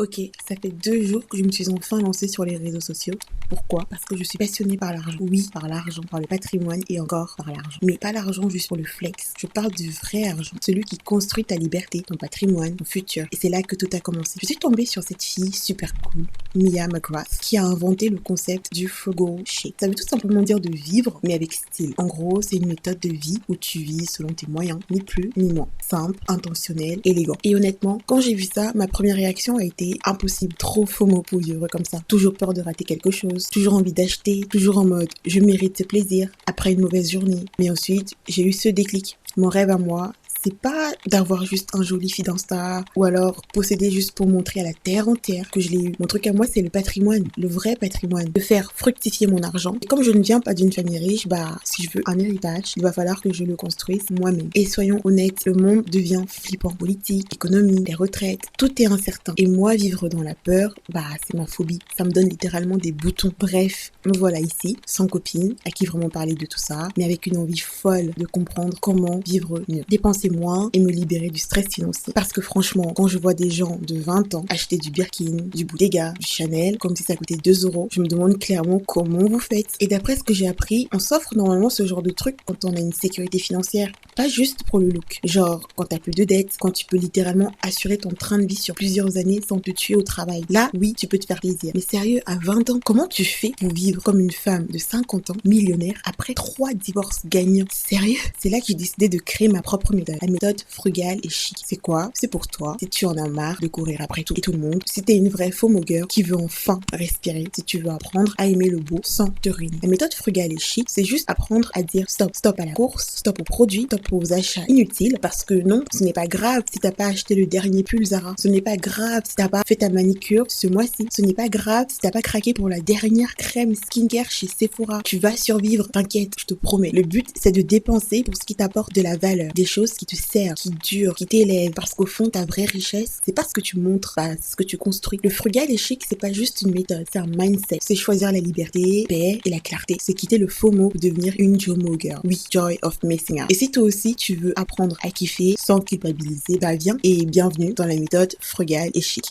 Ok, ça fait 2 jours que je me suis enfin lancée sur les réseaux sociaux. Pourquoi? Parce que je suis passionnée par l'argent. Oui, par l'argent, par le patrimoine et encore par l'argent. Mais pas l'argent juste pour le flex. Je parle du vrai argent. Celui qui construit ta liberté, ton patrimoine, ton futur. Et c'est là que tout a commencé. Je suis tombée sur cette fille super cool, Mia McGrath, qui a inventé le concept du frugal chic. Ça veut tout simplement dire de vivre, mais avec style. En gros, c'est une méthode de vie où tu vis selon tes moyens, ni plus ni moins. Simple, intentionnel, élégant. Et honnêtement, quand j'ai vu ça, ma première réaction a été impossible, trop FOMO pour vivre comme ça. Toujours peur de rater quelque chose, toujours envie d'acheter, toujours en mode je mérite ce plaisir après une mauvaise journée. Mais ensuite, j'ai eu ce déclic. Mon rêve à moi, c'est pas d'avoir juste un joli feed Insta ou alors posséder juste pour montrer à la terre entière que je l'ai eu. Mon truc à moi, c'est le patrimoine, le vrai patrimoine, de faire fructifier mon argent. Et comme je ne viens pas d'une famille riche, si je veux un héritage, il va falloir que je le construise moi-même. Et soyons honnêtes, le monde devient flippant. Politique, économie, les retraites, tout est incertain. Et moi, vivre dans la peur, c'est ma phobie. Ça me donne littéralement des boutons. Bref, me voilà ici, sans copine, à qui vraiment parler de tout ça, mais avec une envie folle de comprendre comment vivre mieux. Dépenser moins et me libérer du stress financier. Parce que franchement, quand je vois des gens de 20 ans acheter du Birkin, du Bottega, du Chanel, comme si ça coûtait 2 €, je me demande clairement comment vous faites. Et d'après ce que j'ai appris, on s'offre normalement ce genre de truc quand on a une sécurité financière. Pas juste pour le look. Genre, quand t'as plus de dettes, quand tu peux littéralement assurer ton train de vie sur plusieurs années sans te tuer au travail. Là, oui, tu peux te faire plaisir. Mais sérieux, à 20 ans, comment tu fais pour vivre comme une femme de 50 ans, millionnaire, après 3 divorces gagnants? Sérieux? C'est là que j'ai décidé de créer ma propre méthode. La méthode frugale et chic. C'est quoi? C'est pour toi. Si tu en as marre de courir après tout et tout le monde. Si t'es une vraie FOMO girl qui veut enfin respirer. Si tu veux apprendre à aimer le beau sans te ruiner. La méthode frugale et chic, c'est juste apprendre à dire stop. Stop à la course, stop aux produits, stop aux achats inutiles. Parce que non, ce n'est pas grave si t'as pas acheté le dernier pull Zara. Ce n'est pas grave si t'as pas fait ta manicure ce mois-ci. Ce n'est pas grave si t'as pas craqué pour la dernière crème skincare chez Sephora. Tu vas survivre, t'inquiète, je te promets. Le but, c'est de dépenser pour ce qui t'apporte de la valeur. Des choses qui te servent, qui durent, qui t'élèvent. Parce qu'au fond, ta vraie richesse, c'est pas ce que tu montres, c'est ce que tu construis. Le frugal et chic, c'est pas juste une méthode, c'est un mindset. C'est choisir la liberté, paix et la clarté. C'est quitter le FOMO pour devenir une JOMO girl. Oui, joy of missing out. Et si toi aussi, tu veux apprendre à kiffer sans culpabiliser, viens et bienvenue dans la méthode frugale et chic.